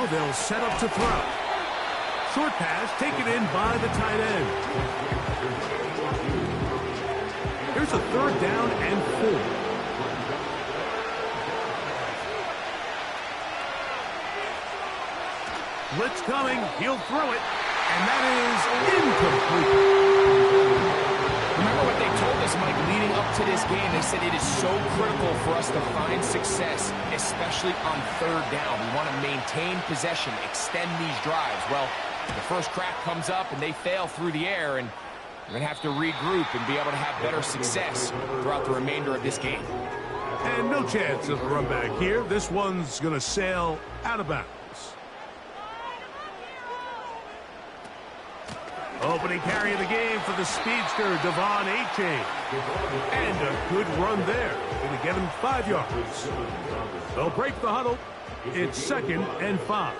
now they'll set up to throw. Short pass taken in by the tight end. Here's a 3rd down and 4. Blitz coming. He'll throw it. And that is incomplete. Remember what they told us, Mike, leading up to this game. They said it is so critical for us to find success, especially on 3rd down. We want to maintain possession, extend these drives. Well, the first crack comes up and they fail through the air, and we're going to have to regroup and be able to have better success throughout the remainder of this game. And no chance of a run back here. This one's going to sail out of bounds. Opening carry of the game for the speedster, Devon A-Chain. And a good run there. Going to get him 5 yards. They'll break the huddle. It's 2nd and 5.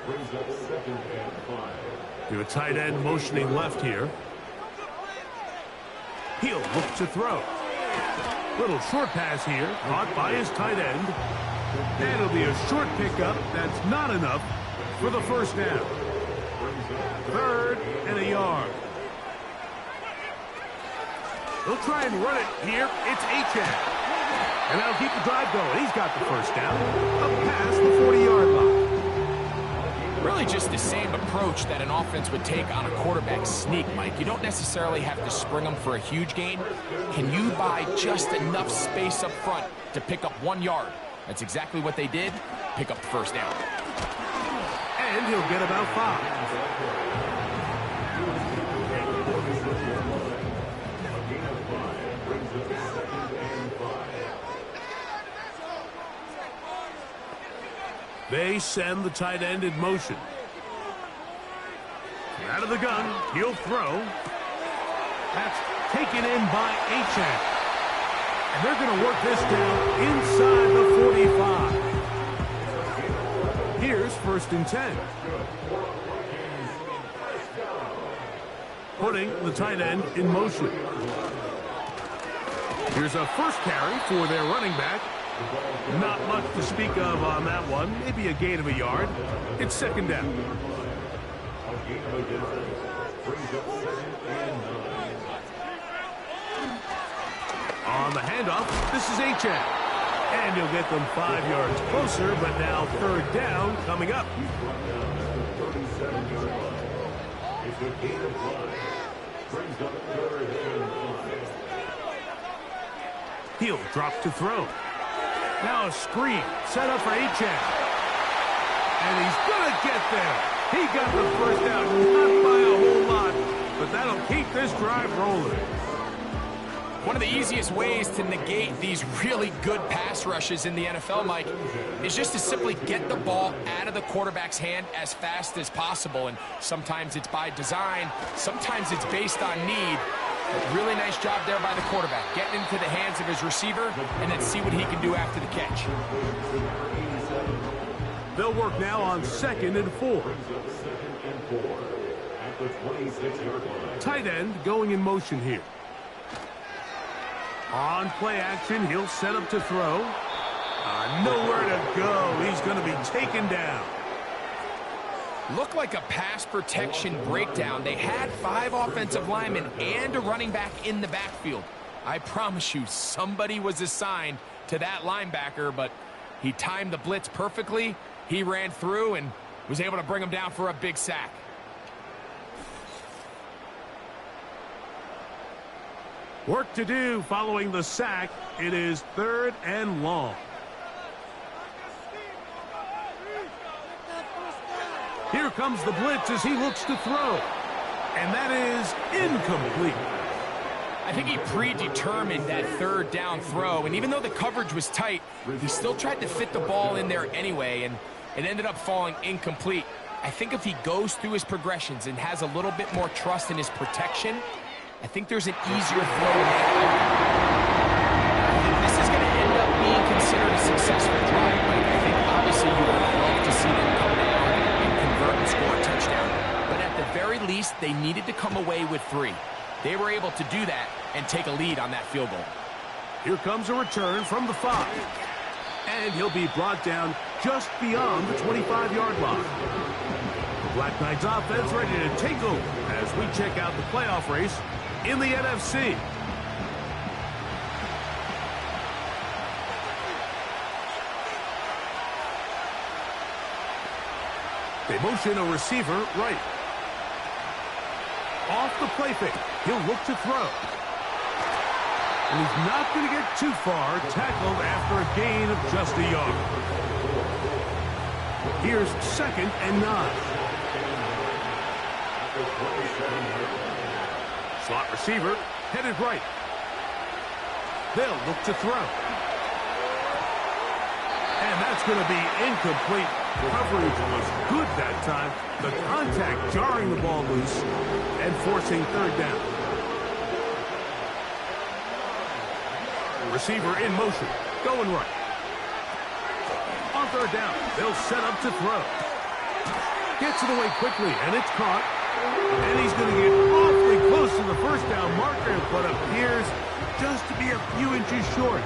Do a tight end motioning left here. He'll look to throw. Little short pass here, caught by his tight end. And it'll be a short pickup. That's not enough for the 1st down. 3rd and a yard. They'll try and run it here. It's Achan. And that'll keep the drive going. He's got the 1st down. Up past the 40-yard line. Really just the same approach that an offense would take on a quarterback sneak, Mike. You don't necessarily have to spring them for a huge gain. Can you buy just enough space up front to pick up 1 yard? That's exactly what they did. Pick up the 1st down. And he'll get about 5. They send the tight end in motion. Out of the gun, he'll throw. That's taken in by Achan. And they're going to work this down inside the 45. Here's 1st and 10. Putting the tight end in motion. Here's a 1st carry for their running back. Not much to speak of on that one. Maybe a gain of a yard. It's 2nd down. On the handoff, this is Achan. And he'll get them 5 yards closer, but now 3rd down coming up. He'll drop to throw. Now a screen set up for Achan. And he's going to get there. He got the 1st down, not by a whole lot, but that'll keep this drive rolling. One of the easiest ways to negate these really good pass rushes in the NFL, Mike, is just to simply get the ball out of the quarterback's hand as fast as possible. And sometimes it's by design, sometimes it's based on need. Really nice job there by the quarterback, getting into the hands of his receiver, and then see what he can do after the catch. They'll work now on 2nd and 4. Tight end going in motion here. On play action, he'll set up to throw. Nowhere to go. He's going to be taken down. Looked like a pass protection breakdown. They had 5 offensive linemen and a running back in the backfield. I promise you, somebody was assigned to that linebacker, but he timed the blitz perfectly. He ran through and was able to bring him down for a big sack. Work to do following the sack. It is 3rd and long. Here comes the blitz as he looks to throw. And that is incomplete. I think he predetermined that 3rd down throw, and even though the coverage was tight, he still tried to fit the ball in there anyway, and it ended up falling incomplete. I think if he goes through his progressions and has a little bit more trust in his protection, I think there's an easier throw to make. This is going to end up being considered a successful drive, Mike. I think obviously you would love to see them come down and convert and score a touchdown. But at the very least, they needed to come away with 3. They were able to do that and take a lead on that field goal. Here comes a return from the 5. And he'll be brought down just beyond the 25-yard line. Black Knights offense ready to take over as we check out the playoff race in the NFC. They motion a receiver right. Off the play fake. He'll look to throw. And he's not going to get too far. Tackled after a gain of just a yard. Here's 2nd and 9. Slot receiver headed right. They'll look to throw. And that's going to be incomplete. Coverage was good that time. The contact jarring the ball loose and forcing 3rd down. Receiver in motion, going right. On 3rd down, they'll set up to throw. Gets it away quickly, and it's caught. And he's going to get awfully close to the 1st down marker, but appears just to be a few inches short.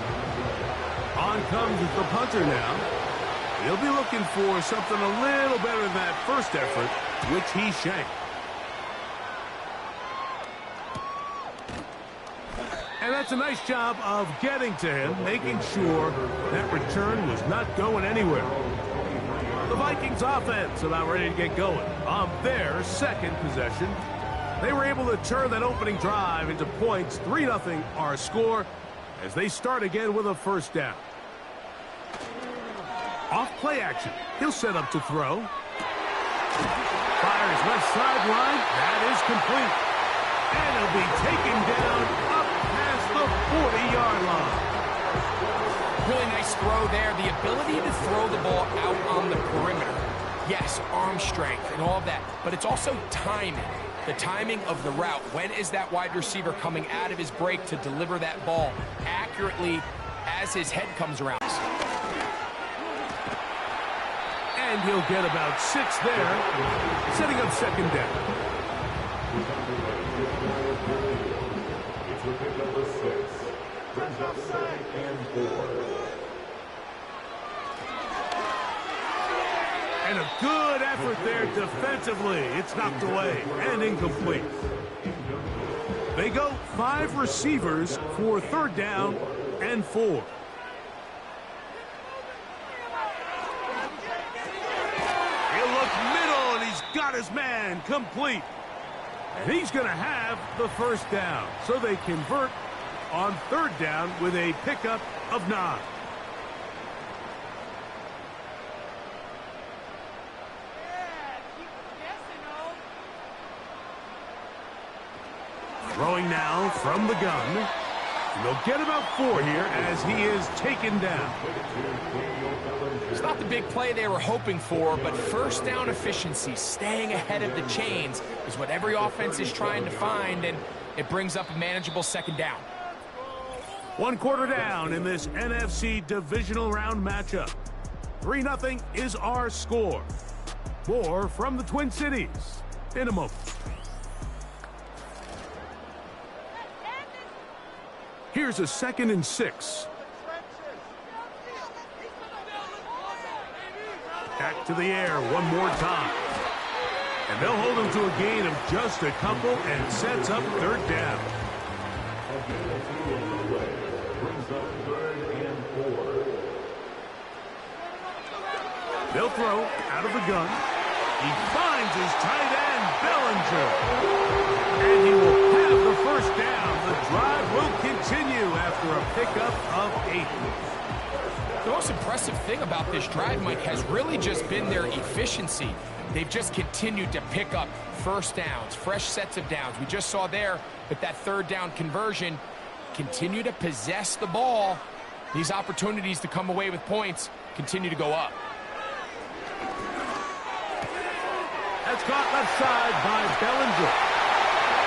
On comes the punter now. He'll be looking for something a little better than that first effort, which he shanked. And that's a nice job of getting to him, making sure that return was not going anywhere. The Vikings offense about ready to get going on their 2nd possession. They were able to turn that opening drive into points. 3-0 our score as they start again with a 1st down. Off play action. He'll set up to throw. Fires left sideline. That is complete. And he'll be taken down up past the 40-yard line. Really nice throw there. The ability to throw the ball out on the perimeter. Yes, arm strength and all of that. But it's also timing. The timing of the route. When is that wide receiver coming out of his break to deliver that ball accurately as his head comes around? And he'll get about 6 there, setting up 2nd down. And a good effort there defensively. It's knocked away and incomplete. They go 5 receivers for 3rd down and 4. Got his man complete. And he's going to have the 1st down. So they convert on 3rd down with a pickup of 9. Throwing now from the gun. And they'll get about 4 here as he is taken down. It's not the big play they were hoping for, but 1st down efficiency, staying ahead of the chains, is what every offense is trying to find, and it brings up a manageable 2nd down. 1 quarter down in this NFC Divisional Round matchup. 3-0 is our score. More from the Twin Cities in a moment. Here's a 2nd and 6. Back to the air one more time. And they'll hold him to a gain of just a couple and sets up 3rd down. They'll throw out of the gun. He finds his tight end, Bellinger. And he will have the 1st down. The drive will continue after a pickup of 8. The most impressive thing about this drive, Mike, has really just been their efficiency. They've just continued to pick up 1st downs, fresh sets of downs. We just saw there with that 3rd down conversion, continue to possess the ball. These opportunities to come away with points continue to go up. That's caught left side by Bellinger.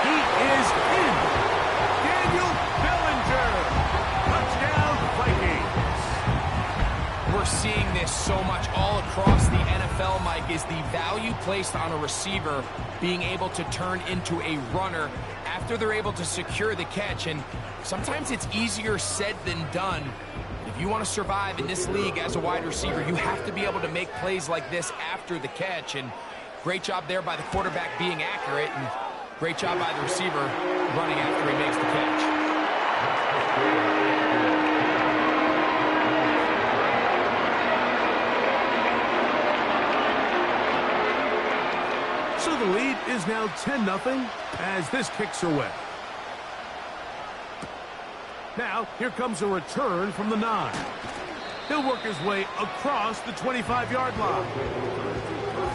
He is in. Daniel Bellinger. Touchdown, Vikings. We're seeing this so much all across the NFL, Mike, is the value placed on a receiver being able to turn into a runner after they're able to secure the catch. And sometimes it's easier said than done. If you want to survive in this league as a wide receiver, you have to be able to make plays like this after the catch. And Great job there by the quarterback being accurate, and great job by the receiver running after he makes the catch. So the lead is now 10-0 as this kicks away. Now, here comes a return from the 9. He'll work his way across the 25-yard line.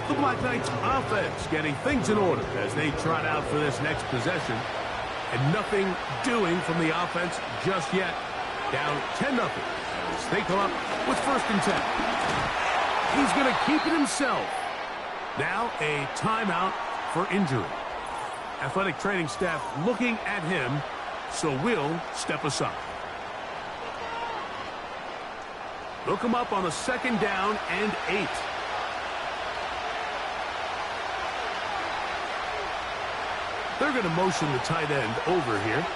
The Black Knights offense getting things in order as they trot out for this next possession. And nothing doing from the offense just yet. Down 10-0 as they come up with 1st and 10. He's going to keep it himself. Now a timeout for injury. Athletic training staff looking at him, so we'll step aside. They'll come up on a 2nd down and 8. They're going to motion the tight end over here.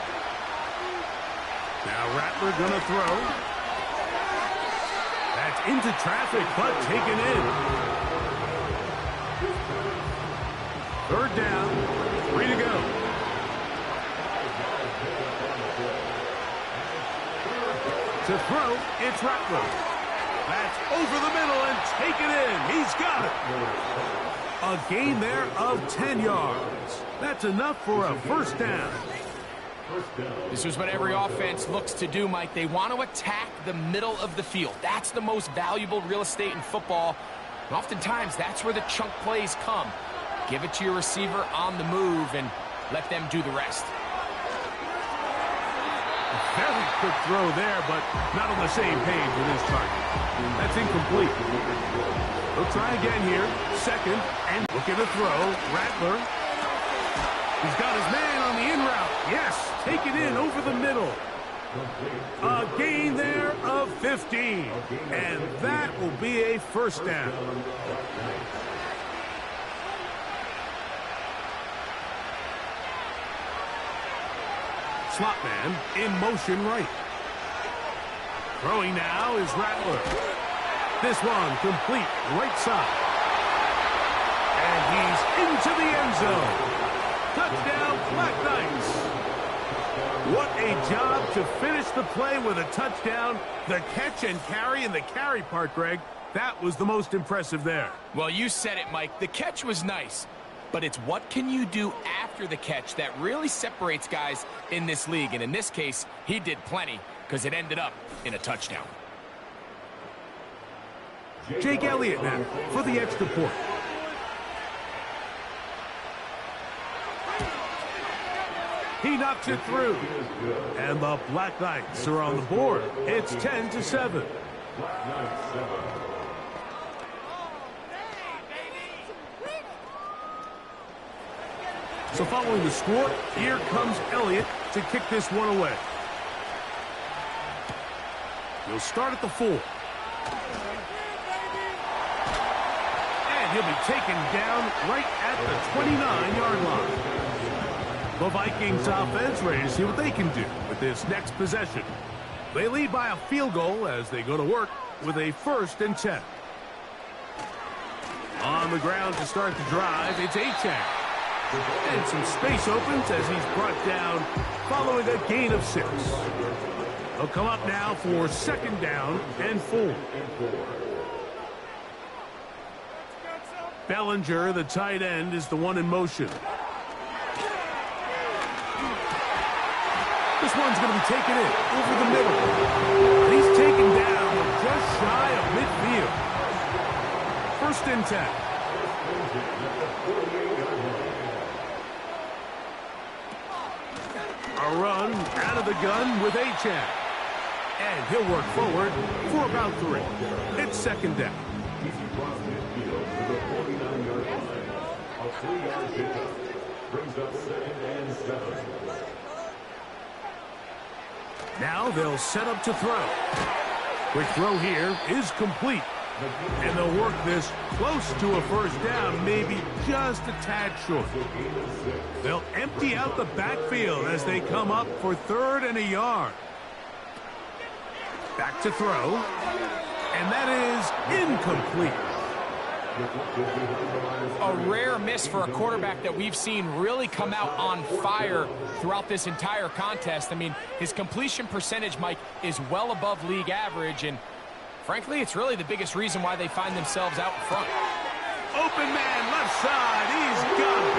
Now Rattler going to throw. That's into traffic, but taken in. 3rd down, 3 to go. To throw, it's Rattler. That's over the middle and taken in. He's got it. A gain there of 10 yards. That's enough for a 1st down. This is what every offense looks to do, Mike. They want to attack the middle of the field. That's the most valuable real estate in football. And oftentimes, that's where the chunk plays come. Give it to your receiver on the move and let them do the rest. Very quick throw there, but not on the same page with his target. That's incomplete. They'll try again here. 2nd, and looking to throw. Rattler. He's got his man on the in route. Yes, take it in over the middle. A gain there of 15. And that will be a 1st down. Slot man in motion right. Throwing now is Rattler. This one complete right side. And he's into the end zone. Touchdown, Black Knights. What a job to finish the play with a touchdown. The catch and carry, and the carry part, Greg, that was the most impressive there. Well, you said it, Mike. The catch was nice. But it's what can you do after the catch that really separates guys in this league. And in this case, he did plenty because it ended up in a touchdown. Jake Elliott now for the extra point. He knocks it through. And the Black Knights are on the board. It's 10-7. So following the score, here comes Elliott to kick this one away. He'll start at the 4. And he'll be taken down right at the 29-yard line. The Vikings offense ready to see what they can do with this next possession. They lead by a field goal as they go to work with a 1st and 10. On the ground to start the drive, it's Achane. And some space opens as he's brought down following a gain of 6. They'll come up now for 2nd down and 4. Bellinger, the tight end, is the one in motion. This one's going to be taken in over the middle. And he's taken down just shy of midfield. 1st and 10. A run out of the gun with Achane. And he'll work forward for about 3. It's 2nd down. A 3-yard pickup brings up 2nd and 7. Now they'll set up to throw. Quick throw here is complete. And they'll work this close to a 1st down, maybe just a tad short. They'll empty out the backfield as they come up for 3rd and a yard. Back to throw. And that is incomplete. A rare miss for a quarterback that we've seen really come out on fire throughout this entire contest. I mean, his completion percentage, Mike, is well above league average, and frankly, it's really the biggest reason why they find themselves out in front. Open man, left side, he's got it.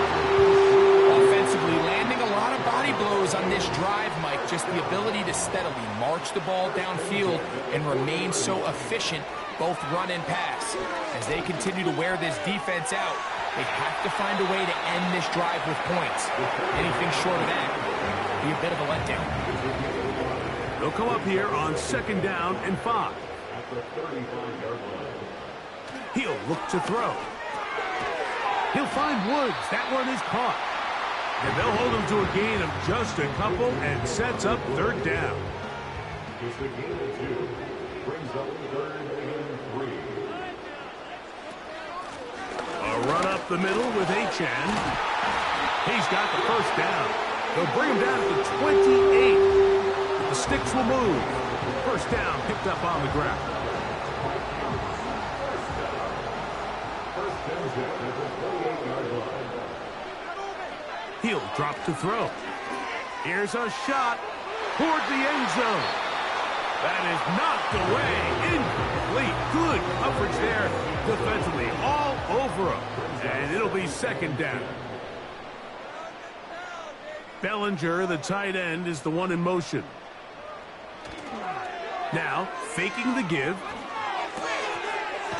Offensively, landing a lot of body blows on this drive, Mike. Just the ability to steadily march the ball downfield and remain so efficient, both run and pass. As they continue to wear this defense out, they have to find a way to end this drive with points. Anything short of that would be a bit of a letdown. They'll come up here on 2nd down and 5. He'll look to throw. He'll find Woods. That one is caught. And they'll hold him to a gain of just a couple and sets up 3rd down. Just a gain of 2. Brings up 3rd and 3. A run up the middle with Achan. He's got the 1st down. They'll bring him down to 28. The sticks will move. 1st down picked up on the ground. He'll drop to throw. Here's a shot toward the end zone. That is knocked away. Incomplete. Good coverage there defensively. All over him. And it'll be 2nd down. Bellinger, the tight end, is the one in motion. Now, faking the give.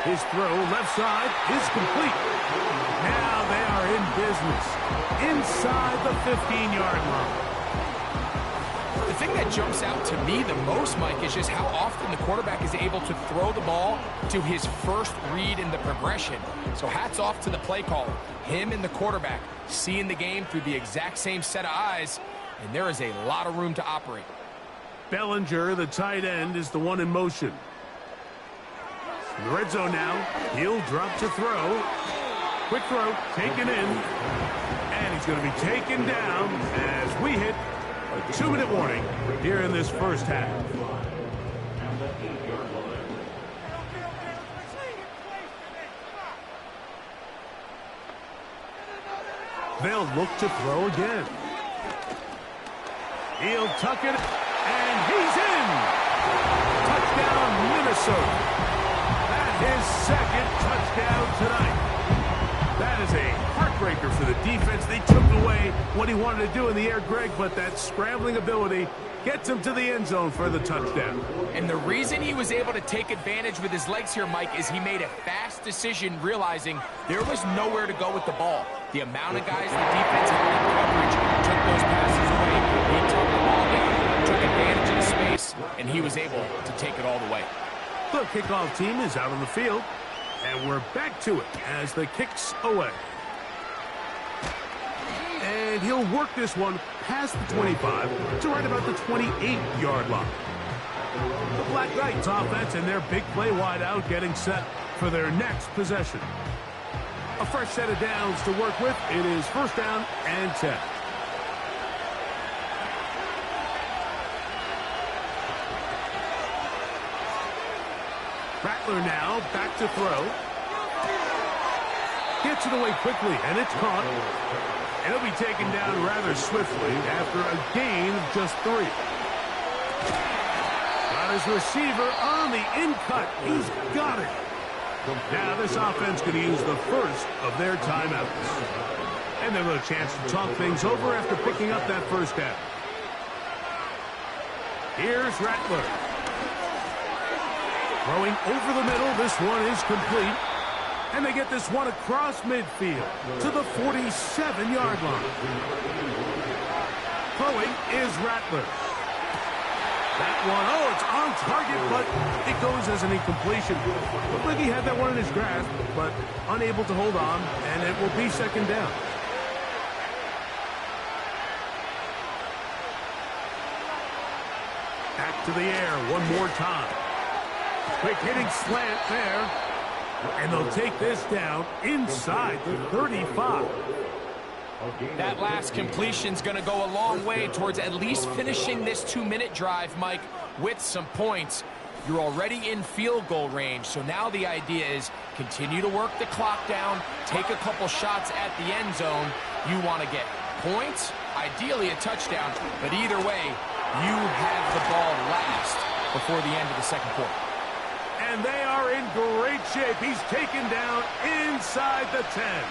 His throw, left side, is complete. Now they are in business. Inside the 15-yard line. The thing that jumps out to me the most, Mike, is just how often the quarterback is able to throw the ball to his first read in the progression. So hats off to the play caller. Him and the quarterback seeing the game through the exact same set of eyes, and there is a lot of room to operate. Bellinger, the tight end, is the one in motion. In the red zone now, he'll drop to throw. Quick throw, taken in. And he's going to be taken down as we hit a 2-minute warning here in this 1st half. They'll look to throw again. He'll tuck it, and he's in! Touchdown, Minnesota. His 2nd touchdown tonight. That is a heartbreaker for the defense. They took away what he wanted to do in the air, Greg, but that scrambling ability gets him to the end zone for the touchdown. And the reason he was able to take advantage with his legs here, Mike, is he made a fast decision realizing there was nowhere to go with the ball. The amount of guys the defense had in coverage took those passes away. He took the ball down, took advantage of the space, and he was able to take it all the way. The kickoff team is out on the field, and we're back to it as the kick's away. And he'll work this one past the 25 to right about the 28-yard line. The Black Knights offense and their big play wide out getting set for their next possession. A fresh set of downs to work with. It is 1st down and 10. Rattler now back to throw. Gets it away quickly, and it's caught. And it'll be taken down rather swiftly after a gain of just 3. Got his receiver on the in-cut. He's got it. Now this offense going to use the 1st of their timeouts. And they'll have a chance to talk things over after picking up that 1st down. Here's Rattler. Throwing over the middle, this one is complete. And they get this one across midfield to the 47-yard line. Throwing is Rattler. That one, oh, it's on target, but it goes as an incompletion. Looked like he had that one in his grasp, but unable to hold on, and it will be 2nd down. Back to the air one more time. Quick hitting slant there. And they'll take this down inside the 35. That last completion's going to go a long way towards at least finishing this 2-minute drive, Mike, with some points. you're already in field goal range. So now the idea is continue to work the clock down, take a couple shots at the end zone. You want to get points, ideally a touchdown, but either way, you have the ball last before the end of the second quarter. And they are in great shape. He's taken down inside the 10.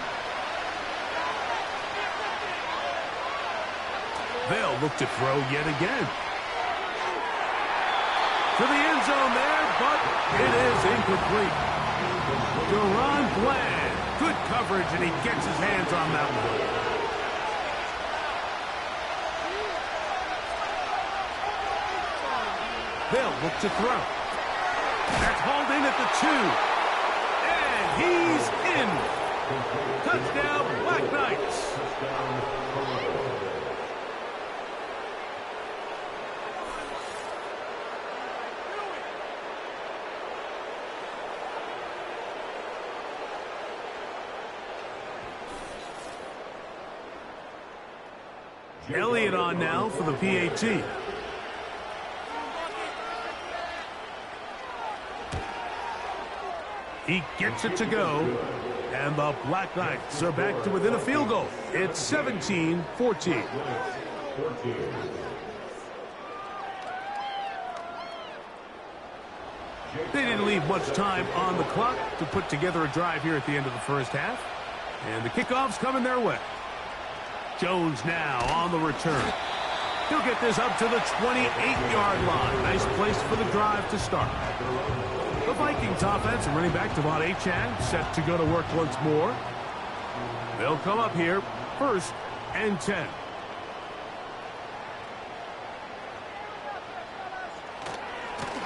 They'll look to throw yet again. To the end zone there, but it is incomplete. Deron Bland, good coverage, and he gets his hands on that one. They'll look to throw. That's hauled in at the 2. And he's in. Touchdown, Black Knights. Elliott on now for the pt2. He gets it to go, and the Black Knights are back to within a field goal. It's 17-14. They didn't leave much time on the clock to put together a drive here at the end of the first half, and the kickoff's coming their way. Jones now on the return. He'll get this up to the 28-yard line. Nice place for the drive to start. The Vikings offense and running back Devon Achane set to go to work once more. They'll come up here, 1st and 10.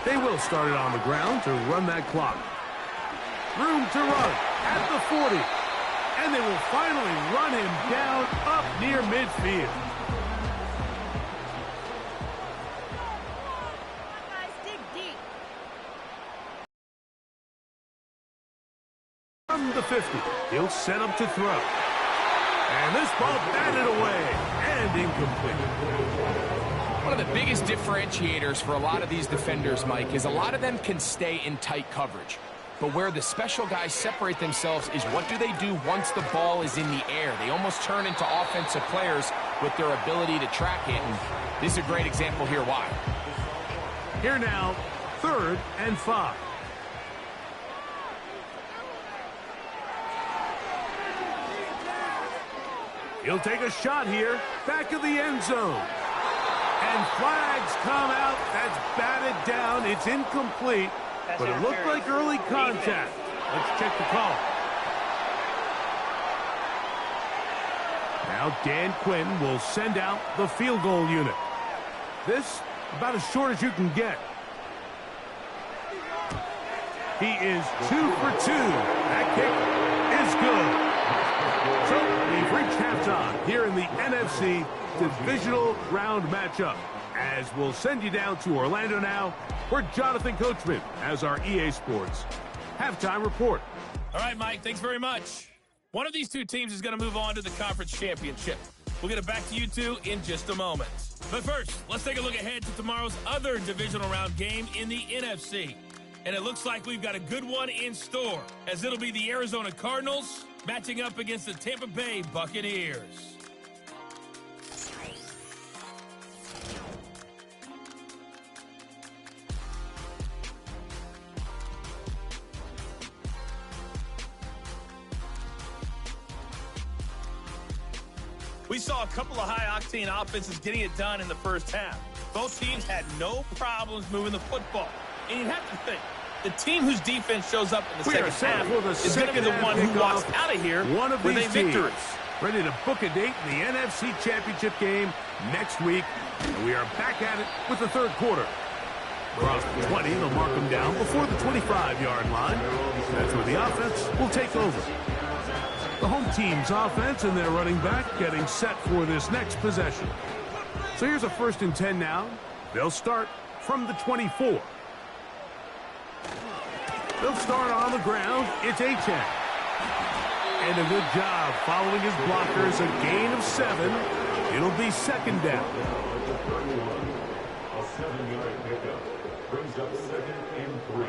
They will start it on the ground to run that clock. Room to run at the 40. And they will finally run him down up near midfield. Guys, dig deep. From the 50, he'll set up to throw. And this ball batted away and incomplete. One of the biggest differentiators for a lot of these defenders, Mike, is a lot of them can stay in tight coverage. But where the special guys separate themselves is what do they do once the ball is in the air? They almost turn into offensive players with their ability to track it. And this is a great example here why. Here now, 3rd and 5. He'll take a shot here, back of the end zone. And flags come out. That's batted down. It's incomplete. But it looked like early contact. Let's check the call. Now Dan Quinn will send out the field goal unit. This about as short as you can get. He is 2 for 2. That kick is good. So we've reached halftime here in the NFC Divisional round matchup. As we'll send you down to Orlando now, where Jonathan Coachman has our EA Sports halftime report. All right, Mike, thanks very much. One of these two teams is going to move on to the conference championship. We'll get it back to you two in just a moment. But first, let's take a look ahead to tomorrow's other divisional round game in the NFC. And it looks like we've got a good one in store, as it'll be the Arizona Cardinals matching up against the Tampa Bay Buccaneers. We saw a couple of high-octane offenses getting it done in the first half. Both teams had no problems moving the football. And you'd have to think, the team whose defense shows up in the second half is going to be the one who walks out of here with a victory. Ready to book a date in the NFC Championship game next week. And we are back at it with the third quarter. Across the 20, they'll mark them down before the 25-yard line. That's where the offense will take over. The home team's offense and their running back getting set for this next possession. So here's a 1st and 10 now. They'll start from the 24. They'll start on the ground. It's Achane. And a good job following his blockers. A gain of 7. It'll be 2nd down. A 7-yard pickup. Brings up 2nd and 3.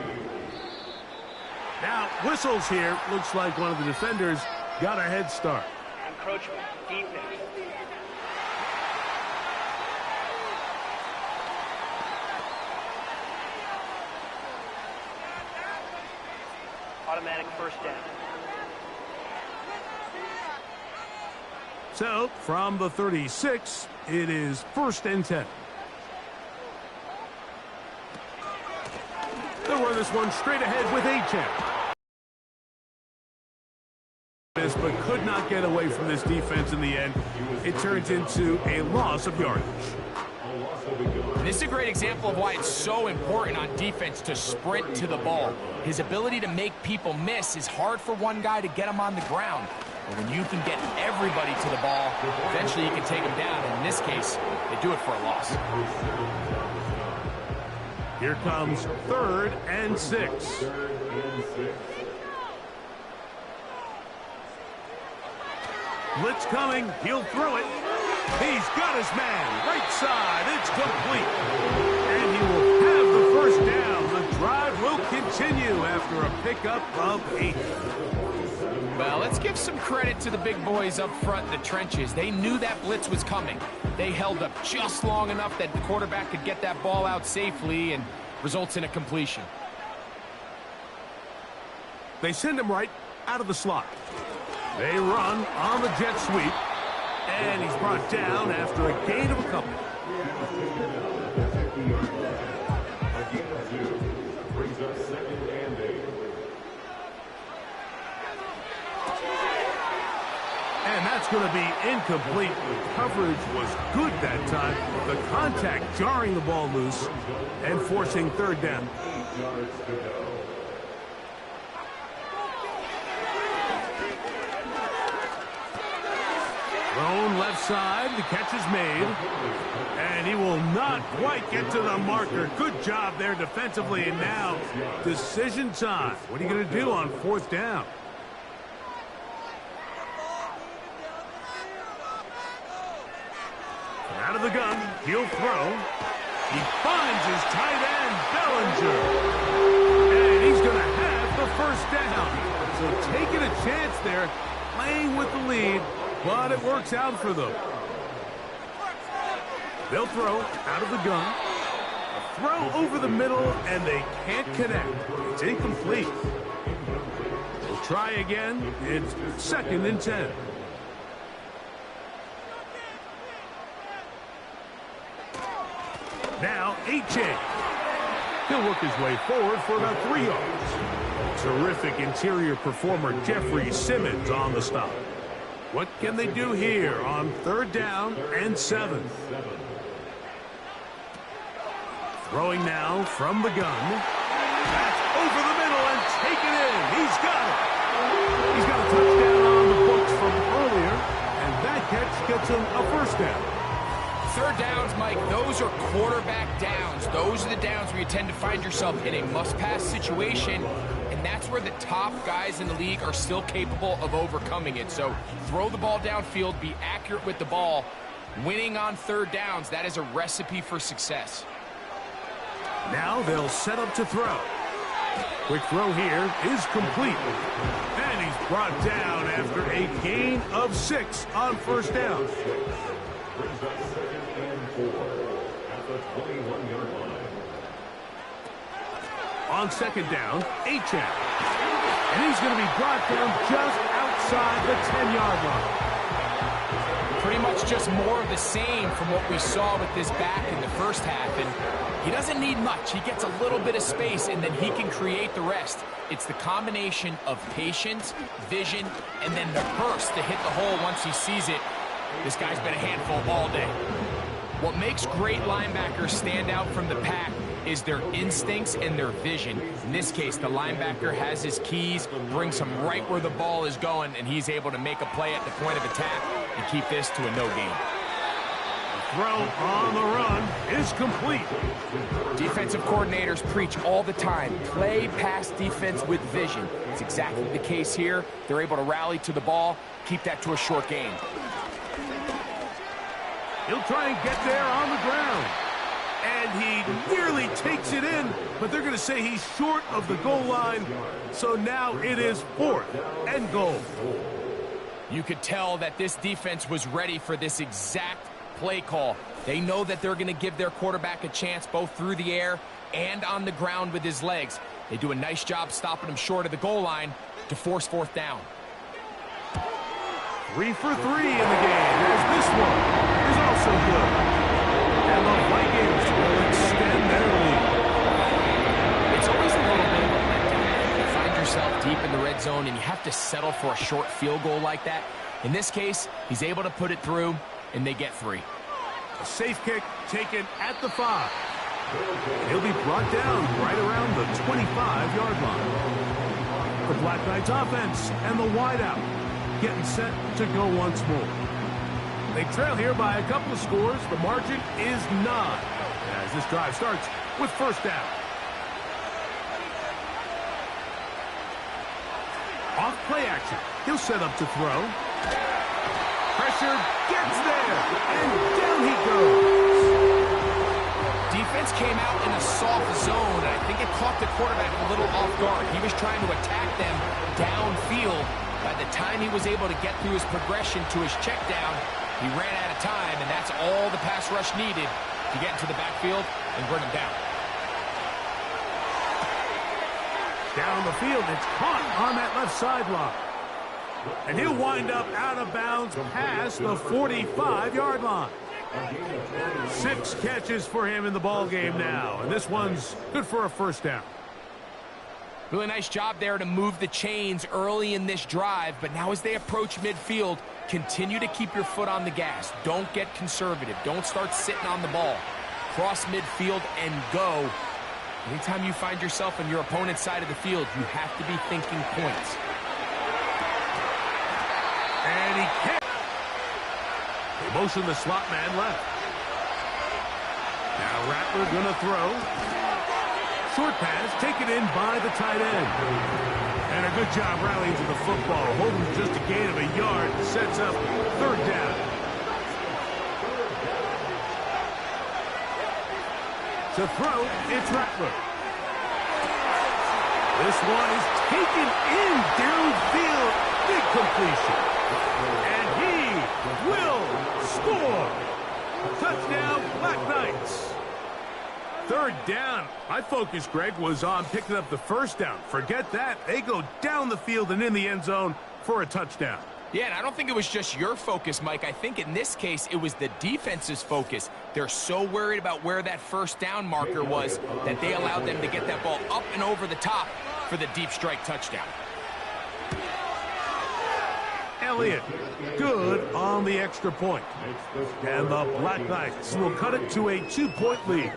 Now, whistles here. Looks like one of the defenders got a head start. Encroachment, defense. Automatic first down. So, from the 36, it is 1st and 10. They'll run this one straight ahead with Achane. But could not get away from this defense in the end. It turns into a loss of yardage. This is a great example of why it's so important on defense to sprint to the ball. His ability to make people miss is hard for one guy to get him on the ground. But when you can get everybody to the ball, eventually you can take them down. And in this case, they do it for a loss. Here comes 3rd and 6. Blitz coming. He'll throw it. He's got his man. Right side. It's complete. And he will have the first down. The drive will continue after a pickup of 8. Well, let's give some credit to the big boys up front in the trenches. They knew that blitz was coming. They held up just long enough that the quarterback could get that ball out safely and results in a completion. They send him right out of the slot. They run on the jet sweep. And he's brought down after a gain of a couple. Brings up 2nd and 8. And that's going to be incomplete. The coverage was good that time. The contact jarring the ball loose and forcing 3rd down. 8 yards to go. Thrown left side. The catch is made. And he will not quite get to the marker. Good job there defensively. And now, decision time. What are you going to do on 4th down? Out of the gun, he'll throw. He finds his tight end, Bellinger. And he's going to have the first down. So taking a chance there, playing with the lead, but it works out for them. They'll throw out of the gun. A throw over the middle, and they can't connect. It's incomplete. They'll try again. It's 2nd and 10. Now, Achane. He'll work his way forward for about 3 yards. Terrific interior performer Jeffrey Simmons on the stop. What can they do here on 3rd down and 7? Throwing now from the gun. That's over the middle and taken in. He's got it. He's got a touchdown on the books from earlier, and that catch gets him a first down. 3rd downs, Mike, those are quarterback downs. Those are the downs where you tend to find yourself in a must-pass situation, and that's where the top guys in the league are still capable of overcoming it. So throw the ball downfield, be accurate with the ball. Winning on 3rd downs, that is a recipe for success. Now they'll set up to throw. Quick throw here is complete. And he's brought down after a gain of 6 on 1st down. Brings up 2nd and 4 at the 21-yard line. On 2nd down, Achane. And he's going to be brought down just outside the 10-yard line. Pretty much just more of the same from what we saw with this back in the first half. And he doesn't need much. He gets a little bit of space, and then he can create the rest. It's the combination of patience, vision, and then the burst to hit the hole once he sees it. This guy's been a handful all day. What makes great linebackers stand out from the pack is their instincts and their vision. In this case, the linebacker has his keys, brings him right where the ball is going, and he's able to make a play at the point of attack and keep this to a no gain. Throw on the run is complete. Defensive coordinators preach all the time, play pass defense with vision. It's exactly the case here. They're able to rally to the ball, keep that to a short gain. He'll try and get there on the ground. And he nearly takes it in, but they're going to say he's short of the goal line. So now it is 4th and goal. You could tell that this defense was ready for this exact play call. They know that they're going to give their quarterback a chance both through the air and on the ground with his legs. They do a nice job stopping him short of the goal line to force 4th down. 3 for 3 in the game, as this one is also good. And the Vikings will extend their lead. It's always a little bit of a letdown. You find yourself deep in the red zone and you have to settle for a short field goal like that. In this case, he's able to put it through, and they get 3. A safe kick taken at the 5. He'll be brought down right around the 25-yard line. The Black Knights offense and the wideout getting set to go once more. They trail here by a couple of scores. The margin is 9 as this drive starts with 1st down. Off play action. He'll set up to throw. Pressure gets there, and down he goes. Defense came out in a soft zone, and I think it caught the quarterback a little off guard. He was trying to attack them downfield. By the time he was able to get through his progression to his check down, he ran out of time, and that's all the pass rush needed to get into the backfield and bring him down. Down the field, it's caught on that left sideline. And he'll wind up out of bounds past the 45-yard line. 6 catches for him in the ball game now, and this one's good for a 1st down. Really nice job there to move the chains early in this drive, but now as they approach midfield, continue to keep your foot on the gas. Don't get conservative. Don't start sitting on the ball. Cross midfield and go. Anytime you find yourself on your opponent's side of the field, you have to be thinking points. And he can't. They motion the slot man left. Now Rattler gonna throw. Short pass taken in by the tight end. And a good job rallying to the football. Holding just a gain of a yard. Sets up 3rd down. To throw, it's Rattler. This one is taken in downfield. Big completion. And he will score. Touchdown, Black Knights. 3rd down. My focus, Greg, was on picking up the 1st down. Forget that. They go down the field and in the end zone for a touchdown. Yeah, and I don't think it was just your focus, Mike. I think in this case, it was the defense's focus. They're so worried about where that 1st down marker was that they allowed them to get that ball up and over the top for the deep strike touchdown. Elliott, good on the extra point. And the Black Knights will cut it to a 2-point lead.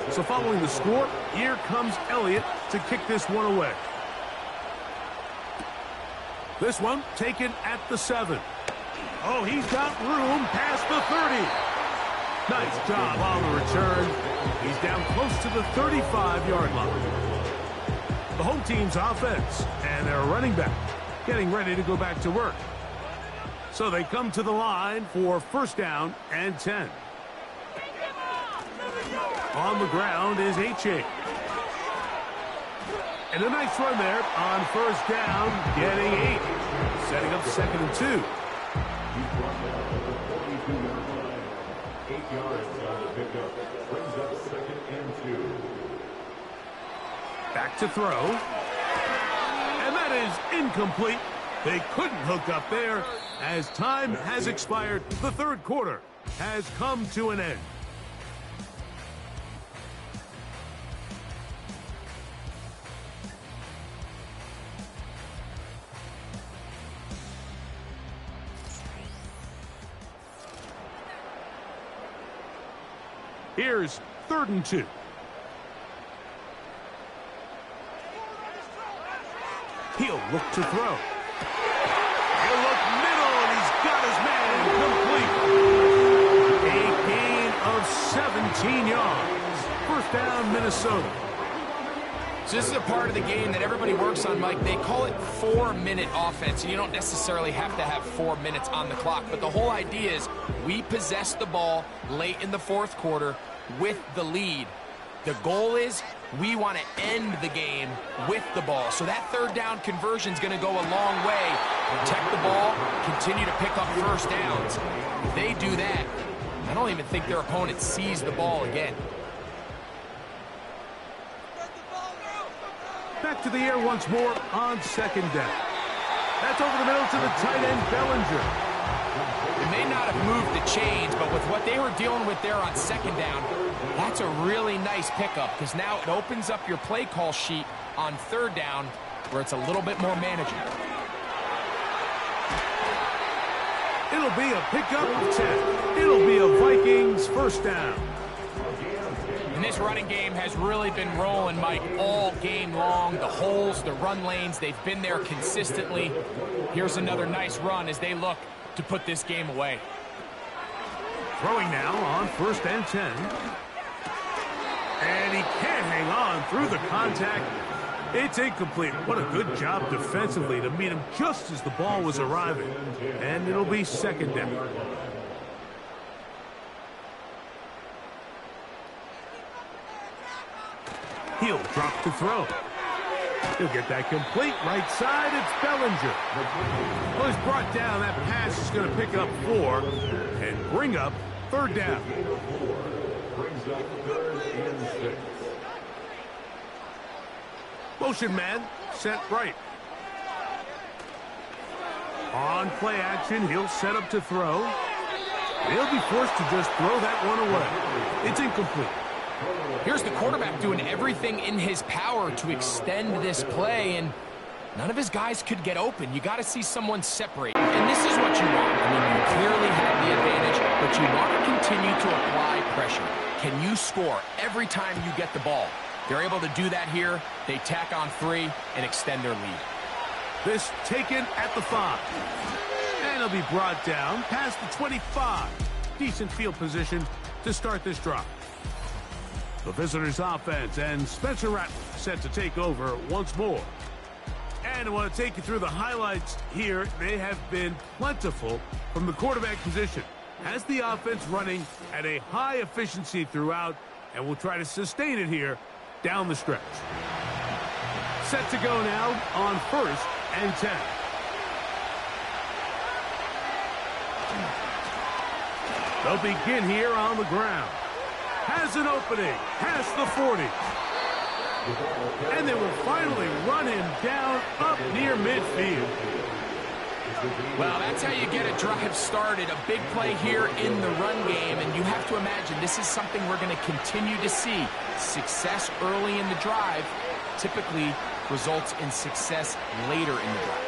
So following the score, here comes Elliott to kick this one away. This one taken at the 7. Oh, he's got room past the 30. Nice job on the return. He's down close to the 35-yard line. The home team's offense and their running back getting ready to go back to work. So they come to the line for 1st down and 10. On the ground is H.A. And a nice run there on 1st down, getting 8. Setting up 2nd and 2. He's brought down to the 42-yard line. 8 yards on the pickup. Brings up 2nd and 2. Back to throw. And that is incomplete. They couldn't hook up there as time has expired. The 3rd quarter has come to an end. Here's 3rd and 2. He'll look to throw. He'll look middle, and he's got his man complete. A gain of 17 yards. 1st down, Minnesota. So this is a part of the game that everybody works on, Mike. They call it 4-minute offense. You don't necessarily have to have 4 minutes on the clock, but the whole idea is we possess the ball late in the fourth quarter with the lead. The goal is we want to end the game with the ball. So that third down conversion is going to go a long way. Protect the ball, continue to pick up first downs. If they do that, I don't even think their opponent sees the ball again. Back to the air once more on second down. That's over the middle to the tight end, Bellinger. It may not have moved the chains, but with what they were dealing with there on second down, that's a really nice pickup because now it opens up your play call sheet on third down where it's a little bit more manageable. It'll be a pickup of 10. It'll be a Vikings first down. And this running game has really been rolling, Mike, all game long. The holes, the run lanes, they've been there consistently. Here's another nice run as they look to put this game away. Throwing now on first and 10. And he can't hang on through the contact. It's incomplete. What a good job defensively to meet him just as the ball was arriving. And it'll be second down. He'll drop to throw. He'll get that complete right side. It's Bellinger. Well, he's brought down. That pass is going to pick up 4 and bring up third down. Brings up 3rd and 6. Motion man set right. On play action, he'll set up to throw. He'll be forced to just throw that one away. It's incomplete. Here's the quarterback doing everything in his power to extend this play, and none of his guys could get open. You got to see someone separate, and this is what you want. I mean, you clearly have the advantage, but you want to continue to apply pressure. Can you score every time you get the ball? They're able to do that here. They tack on 3 and extend their lead. This taken at the 5. And he'll be brought down past the 25. Decent field position to start this drive. The visitors' offense and Spencer Rattler set to take over once more. And I want to take you through the highlights here. They have been plentiful from the quarterback position. Has the offense running at a high efficiency throughout, and will try to sustain it here down the stretch. Set to go now on first and 10. They'll begin here on the ground. Has an opening past the 40. And they will finally run him down up near midfield. Well, that's how you get a drive started. A big play here in the run game, and you have to imagine this is something we're going to continue to see. Success early in the drive typically results in success later in the drive.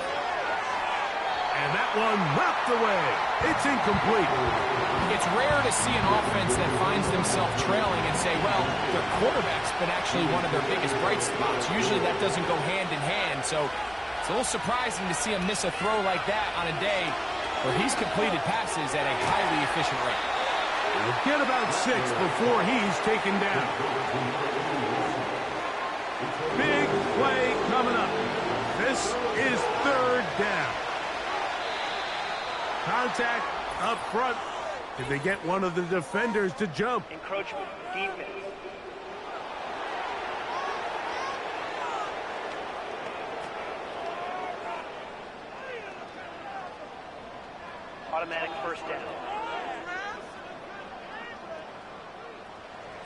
And that one knocked away. It's incomplete. It's rare to see an offense that finds themselves trailing and say, well, their quarterback's been actually one of their biggest bright spots. Usually that doesn't go hand in hand, so it's a little surprising to see him miss a throw like that on a day where he's completed passes at a highly efficient rate. He'll get about 6 before he's taken down. Big play coming up. This is third down. Contact up front. Did they get one of the defenders to jump? Encroachment, defense. Automatic first down.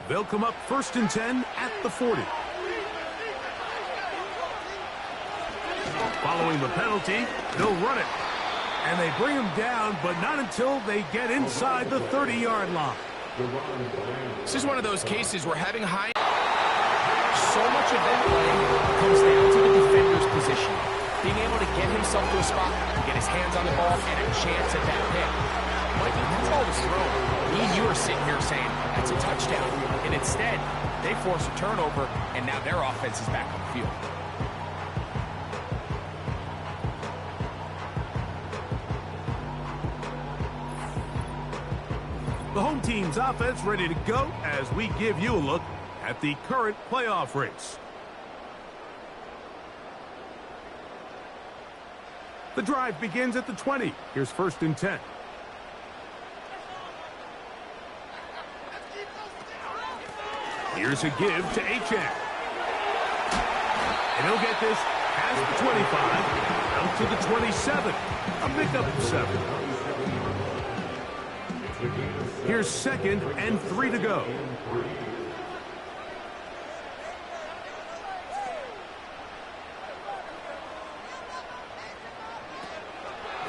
They'll come up first and 10 at the 40. Following the penalty, they'll run it. And they bring him down, but not until they get inside the 30-yard line. This is one of those cases where having high... So much of that play comes down to the defender's position. Being able to get himself to a spot, get his hands on the ball, and a chance at that pick. Mikey, that's all was thrown. You are sitting here saying, that's a touchdown. And instead, they force a turnover, and now their offense is back on the field. The home team's offense ready to go as we give you a look at the current playoff race. The drive begins at the 20. Here's 1st and 10. Here's a give to Achane. And he'll get this past the 25, out to the 27. A pickup of 7. Here's 2nd and 3 to go.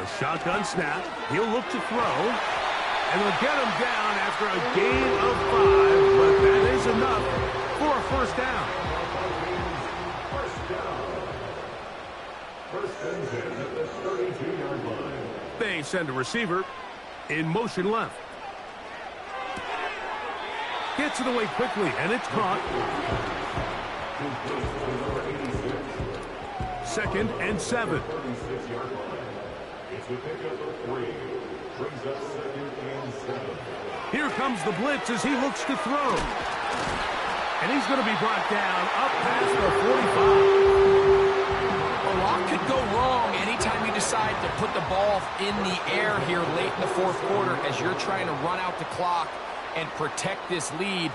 A shotgun snap. He'll look to throw. And they'll get him down after a gain of 5, but that is enough for a 1st down. First and 10 at the 32-yard line. They send a receiver in motion left. Gets it away quickly, and it's caught. 2nd and 7. 36-yard line. It's a pickup of 3. Brings up 2nd and 7. Here comes the blitz as he looks to throw. And he's going to be brought down up past the 45. A lot could go wrong anytime you decide to put the ball in the air here late in the 4th quarter as you're trying to run out the clock and protect this lead.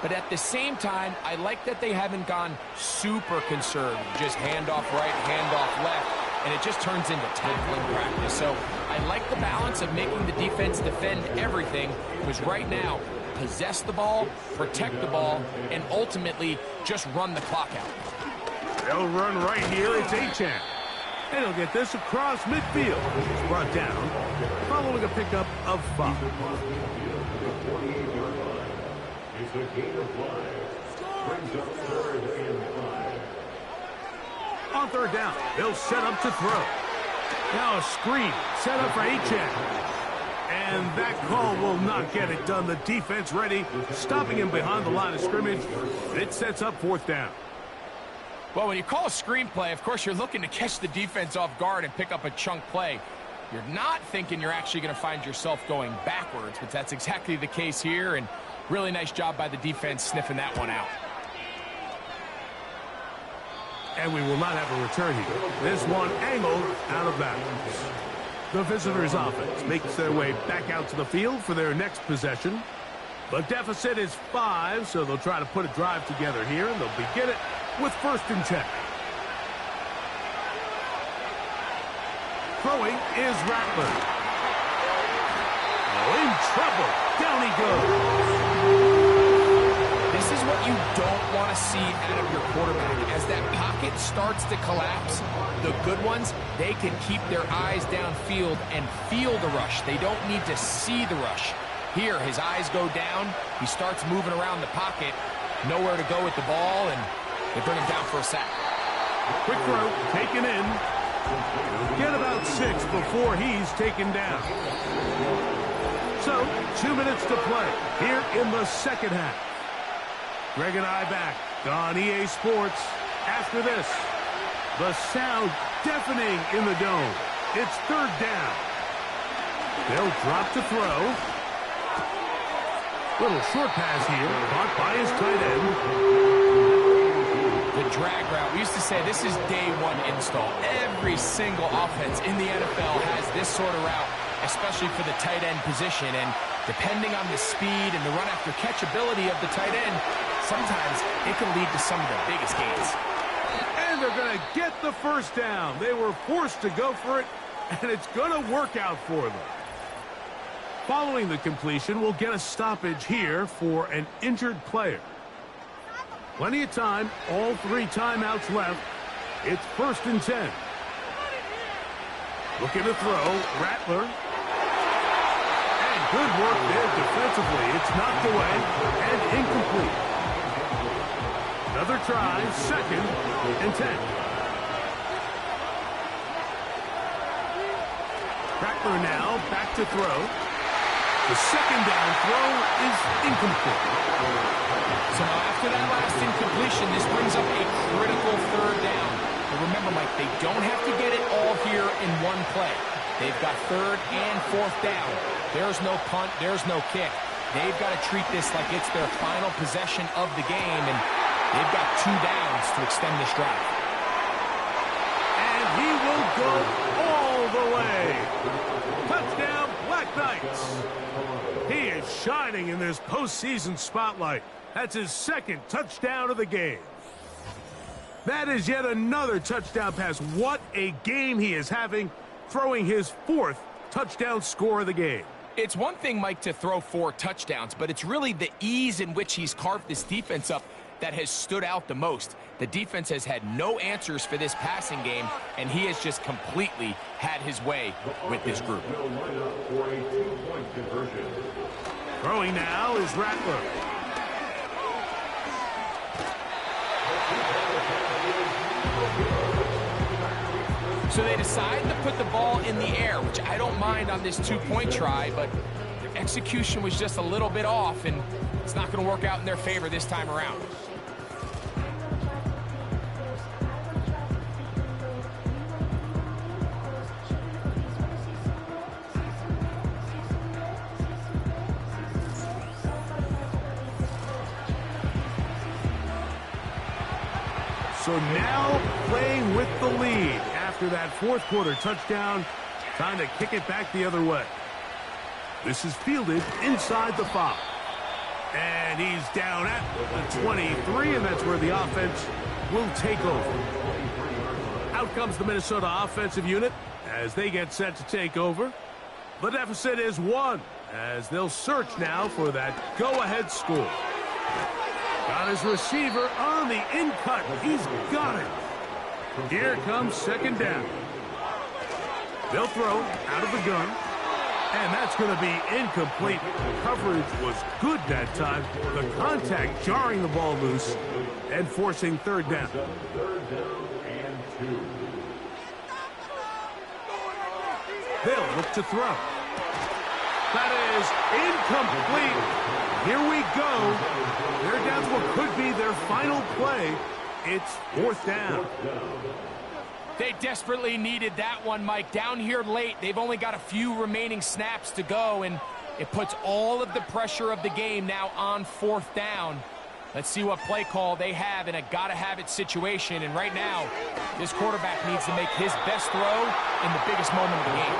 But at the same time, I like that they haven't gone super conservative. Just handoff right, handoff left, and it just turns into tackling practice. So I like the balance of making the defense defend everything, because right now, possess the ball, protect the ball, and ultimately just run the clock out. They'll run right here. It's Achane. And he'll get this across midfield. It's brought down following a pickup of 5. It's a gain of 5. Brings up 3rd and 5. On 3rd down, they'll set up to throw. Now a screen set up for Achane. And that call will not get it done. The defense ready, stopping him behind the line of scrimmage. It sets up 4th down. Well, when you call a screen play, of course, you're looking to catch the defense off guard and pick up a chunk play. You're not thinking you're actually going to find yourself going backwards, but that's exactly the case here, and really nice job by the defense sniffing that one out. And we will not have a return here. This one angled out of bounds. The visitors' offense makes their way back out to the field for their next possession. The deficit is 5, so they'll try to put a drive together here, and they'll begin it with 1st and 10. Throwing is Rattler. Oh, in trouble. Down he goes. This is what you don't want to see out of your quarterback. As that pocket starts to collapse, the good ones, they can keep their eyes downfield and feel the rush. They don't need to see the rush. Here, his eyes go down. He starts moving around the pocket. Nowhere to go with the ball, and they bring him down for a sack. Quick throw, taken in. Get about 6 before he's taken down. So, 2 minutes to play here in the 2nd half. Greg and I back on EA Sports. After this, the sound deafening in the dome. It's 3rd down. They'll drop to throw. Little short pass here, caught by his tight end. The drag route. We used to say this is day 1 install. Every single offense in the NFL has this sort of route, especially for the tight end position. And depending on the speed and the run after catch ability of the tight end, sometimes it can lead to some of the biggest gains. And they're going to get the 1st down. They were forced to go for it, and it's going to work out for them. Following the completion, we'll get a stoppage here for an injured player. Plenty of time, all 3 timeouts left. It's 1st and 10. Looking to throw, Rattler. And good work there defensively. It's knocked away and incomplete. Another try, 2nd and 10. Rattler now back to throw. The 2nd down throw is incomplete. So now after that last incompletion, this brings up a critical 3rd down. But remember, Mike, they don't have to get it all here in one play. They've got 3rd and 4th down. There's no punt, there's no kick. They've got to treat this like it's their final possession of the game, and they've got 2 downs to extend this drive. And he will go all shining in this postseason spotlight. That's his second touchdown of the game. That is yet another touchdown pass. What a game he is having, throwing his 4th touchdown score of the game. It's one thing, Mike, to throw 4 touchdowns, but it's really the ease in which he's carved this defense up that has stood out the most. The defense has had no answers for this passing game, and he has just completely had his way with this group. Throwing now is Rattler. So they decide to put the ball in the air, which I don't mind on this 2-point try, but their execution was just a little bit off, and it's not going to work out in their favor this time around. So now playing with the lead after that 4th quarter touchdown, trying to kick it back the other way. This is fielded inside the 5. And he's down at the 23, and that's where the offense will take over. Out comes the Minnesota offensive unit as they get set to take over. The deficit is 1 as they'll search now for that go-ahead score. Got his receiver on the in-cut. He's got it. Here comes 2nd down. They'll throw out of the gun. And that's going to be incomplete. Coverage was good that time. The contact jarring the ball loose and forcing 3rd down. They'll look to throw. That is incomplete. Here we go. They're down to what could be their final play. It's 4th down. They desperately needed that one, Mike. Down here late, they've only got a few remaining snaps to go, and it puts all of the pressure of the game now on 4th down. Let's see what play call they have in a gotta-have-it situation. And right now, this quarterback needs to make his best throw in the biggest moment of the game.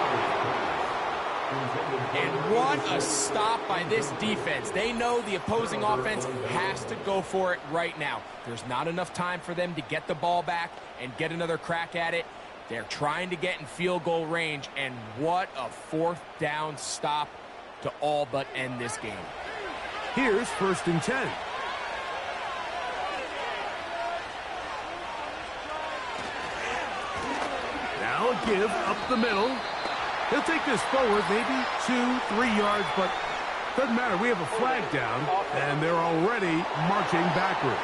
And what a stop by this defense. They know the opposing offense has to go for it right now. There's not enough time for them to get the ball back and get another crack at it. They're trying to get in field goal range, and what a 4th down stop to all but end this game. Here's 1st and 10. Now a give up the middle. He'll take this forward, maybe 2-3 yards, but doesn't matter. We have a flag down, and they're already marching backward.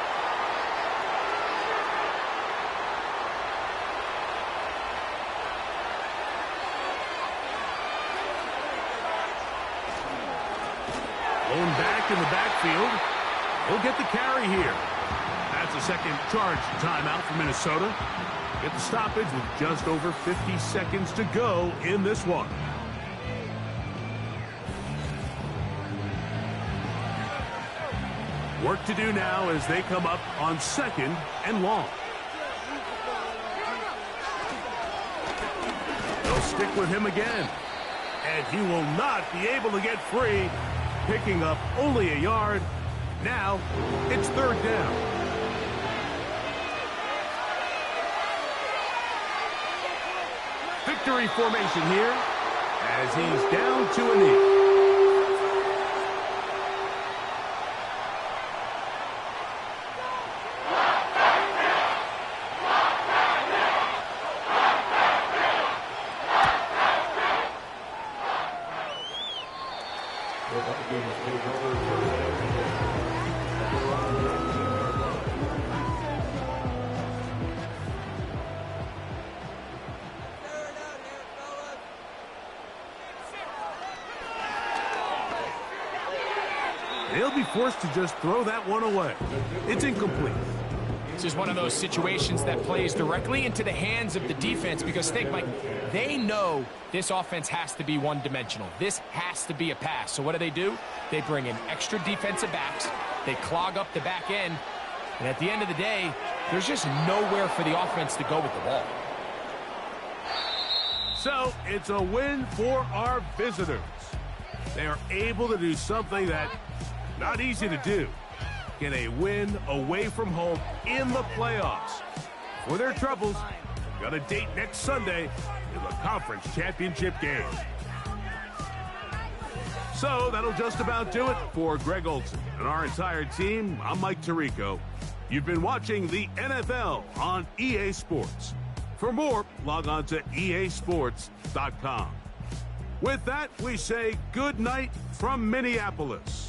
Blown back in the backfield. He'll get the carry here. That's a 2nd charge timeout for Minnesota. Get the stoppage with just over 50 seconds to go in this one. Work to do now as they come up on 2nd and long. They'll stick with him again. And he will not be able to get free, picking up only a yard. Now it's 3rd down. Victory formation here as he's down to a knee. They'll be forced to just throw that one away. It's incomplete. This is one of those situations that plays directly into the hands of the defense because, think, Mike, they know this offense has to be one-dimensional. This has to be a pass. So what do? They bring in extra defensive backs. They clog up the back end. And at the end of the day, there's just nowhere for the offense to go with the ball. So it's a win for our visitors. They are able to do something that not easy to do. Get a win away from home in the playoffs. For their troubles, got a date next Sunday in the conference championship game. So that'll just about do it for Greg Olson and our entire team. I'm Mike Tirico. You've been watching the NFL on EA Sports. For more, log on to easports.com. With that, we say good night from Minneapolis.